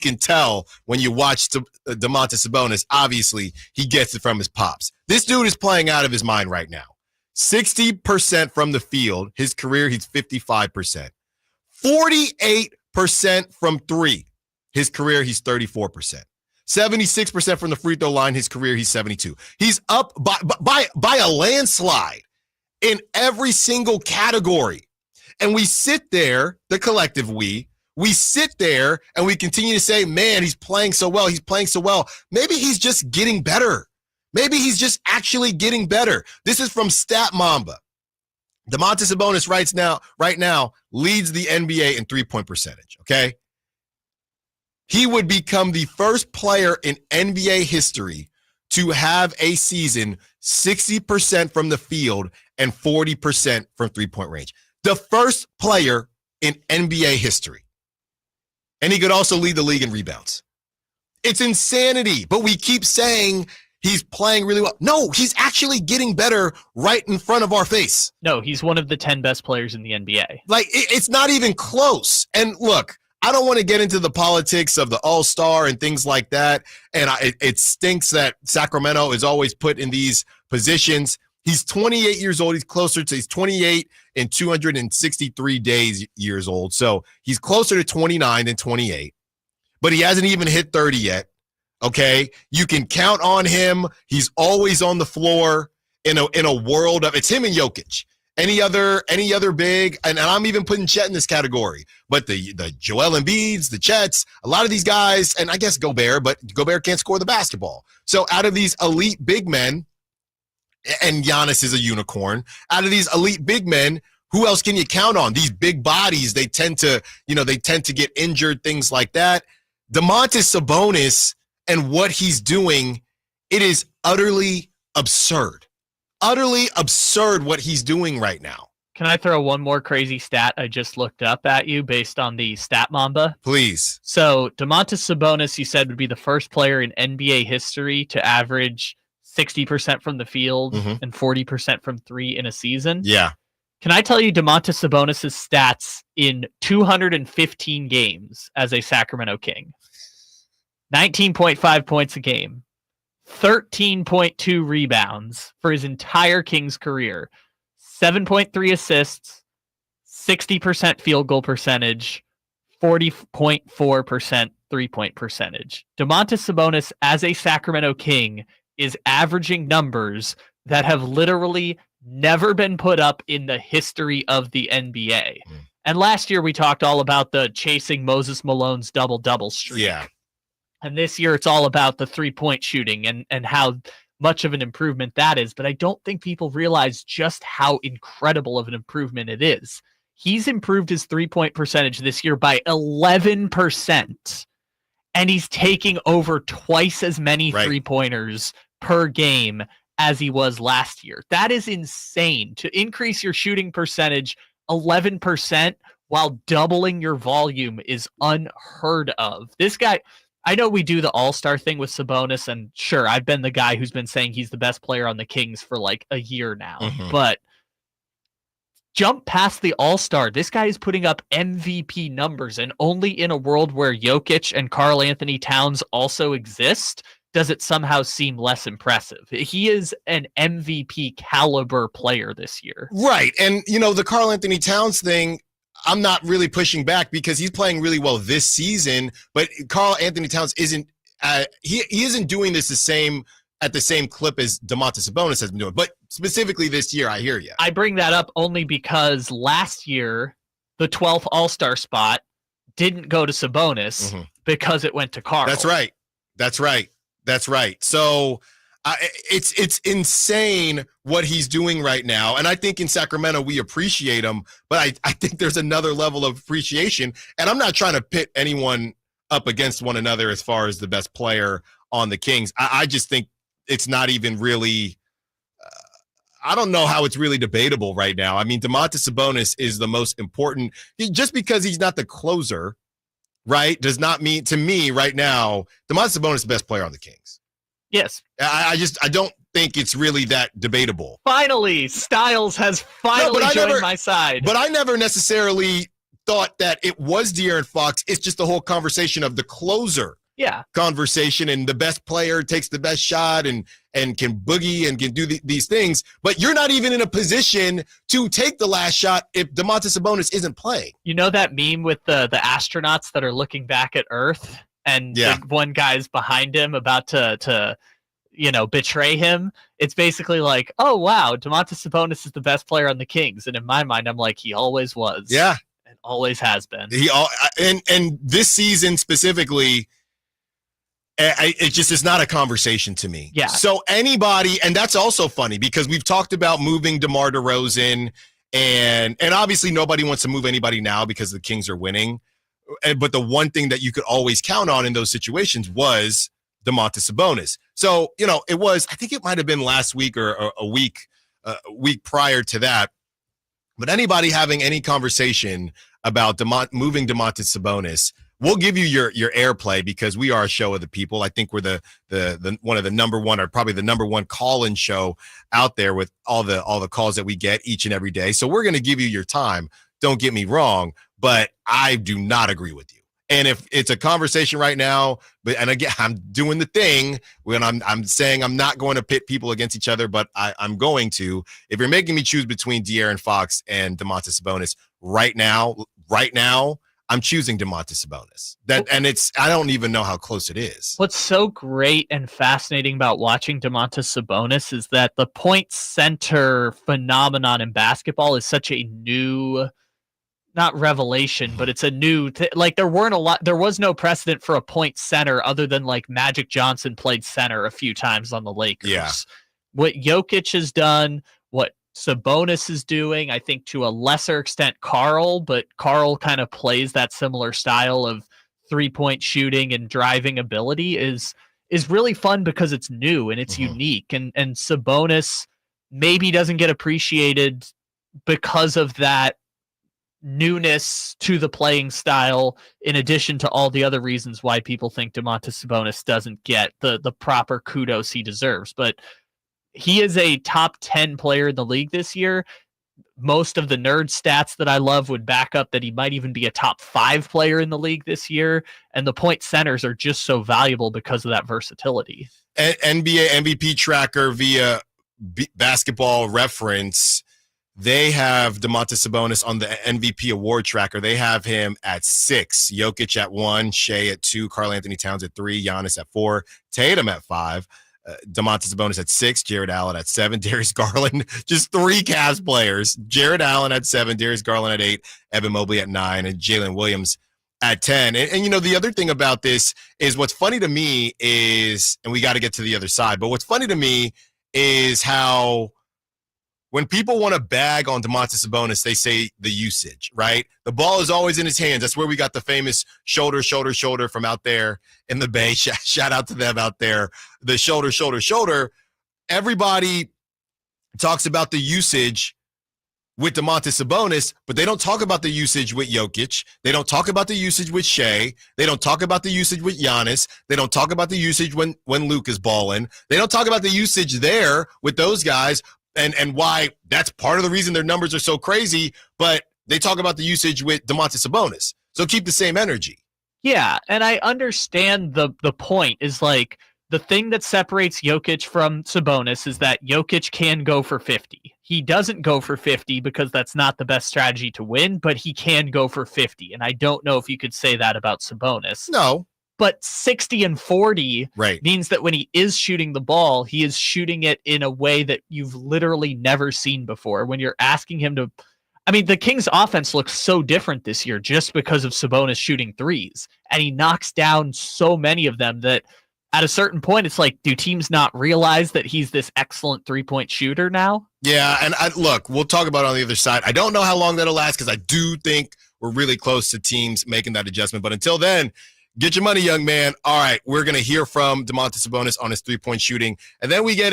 can tell when you watch Domantas Sabonis, obviously he gets it from his pops. This dude is playing out of his mind right now. 60% from the field. His career, he's 55%. 48% from three. His career, he's 34%. 76% from the free throw line. His career, he's 72. He's up by a landslide in every single category. And we sit there, the collective we sit there and we continue to say, man, he's playing so well. He's playing so well. Maybe he's just getting better. Maybe he's just actually getting better. This is from Stat Mamba. Domantas Sabonis right now leads the NBA in three-point percentage, okay? He would become the first player in NBA history to have a season 60% from the field and 40% from three-point range. The first player in NBA history. And he could also lead the league in rebounds. It's insanity, but we keep saying he's playing really well. No, he's actually getting better right in front of our face. No, he's one of the 10 best players in the NBA. Like, it's not even close. And look, I don't want to get into the politics of the All-Star and things like that. And it stinks that Sacramento is always put in these positions. He's 28 years old. He's 28 in 263 years old. So he's closer to 29 than 28. But he hasn't even hit 30 yet. Okay? You can count on him. He's always on the floor in a world of, it's him and Jokic. Any other big, and I'm even putting Chet in this category, but the Joel Embiids, the Chets, a lot of these guys, and I guess Gobert, but Gobert can't score the basketball. So out of these elite big men, and Giannis is a unicorn, out of these elite big men, who else can you count on? These big bodies, they tend to get injured, things like that. Domantas Sabonis and what he's doing, it is utterly absurd. Utterly absurd what he's doing right now. Can I throw one more crazy stat I just looked up at you based on the Stat Mamba? Please. So Domantas Sabonis, you said, would be the first player in NBA history to average 60% from the field and 40% from three in a season. Yeah. Can I tell you Domantas Sabonis' stats in 215 games as a Sacramento King? 19.5 points a game. 13.2 rebounds for his entire Kings career, 7.3 assists, 60% field goal percentage, 40.4% three-point percentage. Domantas Sabonis, as a Sacramento King, is averaging numbers that have literally never been put up in the history of the NBA. And last year we talked all about the chasing Moses Malone's double-double streak. Yeah. And this year it's all about the three-point shooting and how much of an improvement that is. But I don't think people realize just how incredible of an improvement it is. He's improved his three-point percentage this year by 11. And he's taking over twice as many three-pointers per game as he was last year. That is insane. To increase your shooting percentage 11% while doubling your volume is unheard of. This guy... I know we do the all-star thing with Sabonis, and sure, I've been the guy who's been saying he's the best player on the Kings for like a year now. But jump past the all-star. This guy is putting up MVP numbers, and only in a world where Jokic and Karl Anthony Towns also exist does it somehow seem less impressive. He is an MVP caliber player this year. Right, and the Karl Anthony Towns thing, I'm not really pushing back because he's playing really well this season, but Karl Anthony Towns isn't he isn't doing this at the same clip as Domantas Sabonis has been doing. But specifically this year, I hear you. I bring that up only because last year the 12th All-Star spot didn't go to Sabonis because it went to Karl. That's right. So it's insane what he's doing right now. And I think in Sacramento, we appreciate him, but I think there's another level of appreciation. And I'm not trying to pit anyone up against one another as far as the best player on the Kings. I just think it's not even really, I don't know how it's really debatable right now. I mean, Domantas Sabonis is the most important. Just because he's not the closer, right, does not mean, to me right now, Domantas Sabonis is the best player on the Kings. Yes. I don't think it's really that debatable. Finally, Styles has finally joined my side. But I never necessarily thought that it was De'Aaron Fox. It's just the whole conversation of the closer conversation, and the best player takes the best shot and can boogie and can do these things. But you're not even in a position to take the last shot if Domantas Sabonis isn't playing. You know that meme with the astronauts that are looking back at Earth, and the one guy's behind him about to betray him? It's basically like, oh wow, Domantas Sabonis is the best player on the Kings, and in my mind, I'm like, he always was. Yeah, and always has been. And this season specifically, it just is not a conversation to me. Yeah. So anybody, and that's also funny because we've talked about moving DeMar DeRozan, and obviously nobody wants to move anybody now because the Kings are winning. But the one thing that you could always count on in those situations was Domantas Sabonis. So, it was, I think it might have been last week or a week prior to that. But anybody having any conversation about moving Domantas Sabonis, we'll give you your airplay because we are a show of the people. I think we're the one of the number one, or probably the number one call-in show out there with all the calls that we get each and every day. So we're going to give you your time. Don't get me wrong, but I do not agree with you. And if it's a conversation right now, and again, I'm doing the thing when I'm saying I'm not going to pit people against each other, but I'm going to. If you're making me choose between De'Aaron Fox and Domantas Sabonis right now, I'm choosing Domantas Sabonis. I don't even know how close it is. What's so great and fascinating about watching Domantas Sabonis is that the point center phenomenon in basketball is such a new, not revelation, but it's a new there was no precedent for a point center other than like Magic Johnson played center a few times on the Lakers. Yeah. What Jokic has done, what Sabonis is doing, I think to a lesser extent but Karl kind of plays that similar style of 3-point shooting and driving ability is really fun because it's new and it's unique, and Sabonis maybe doesn't get appreciated because of that newness to the playing style, in addition to all the other reasons why people think Domantas Sabonis doesn't get the proper kudos he deserves. But he is a top 10 player in the league this year. Most of the nerd stats that I love would back up that he might even be a top 5 player in the league this year. And the point centers are just so valuable because of that versatility. NBA MVP tracker via Basketball Reference, they have Domantas Sabonis on the MVP award tracker. They have him at 6, Jokic at 1, Shea at 2, Karl Anthony Towns at 3, Giannis at 4, Tatum at 5. Domantas Sabonis at 6, Jared Allen at 7, Darius Garland, just 3 Cavs players. Jared Allen at 7, Darius Garland at 8, Evan Mobley at 9, and Jalen Williams at 10. And the other thing about this is what's funny to me is, and we got to get to the other side, but what's funny to me is how when people want to bag on Domantas Sabonis, they say the usage, right? The ball is always in his hands. That's where we got the famous shoulder from out there in the Bay. Shout out to them out there. The shoulder. Everybody talks about the usage with Domantas Sabonis, but they don't talk about the usage with Jokic. They don't talk about the usage with Shea. They don't talk about the usage with Giannis. They don't talk about the usage when Luke is balling. They don't talk about the usage there with those guys. And why that's part of the reason their numbers are so crazy, but they talk about the usage with Domantas Sabonis. So keep the same energy. Yeah, and I understand the point is like the thing that separates Jokic from Sabonis is that Jokic can go for 50. He doesn't go for 50 because that's not the best strategy to win, but he can go for 50. And I don't know if you could say that about Sabonis. No. But 60 and 40 means that when he is shooting the ball, he is shooting it in a way that you've literally never seen before. When you're asking him to, I mean, the Kings offense looks so different this year just because of Sabonis shooting threes. And he knocks down so many of them that at a certain point, it's like, do teams not realize that he's this excellent 3-point shooter now? Yeah, and look, we'll talk about it on the other side. I don't know how long that'll last because I do think we're really close to teams making that adjustment. But until then, get your money, young man. All right, we're going to hear from Domantas Sabonis on his 3-point shooting, and then we get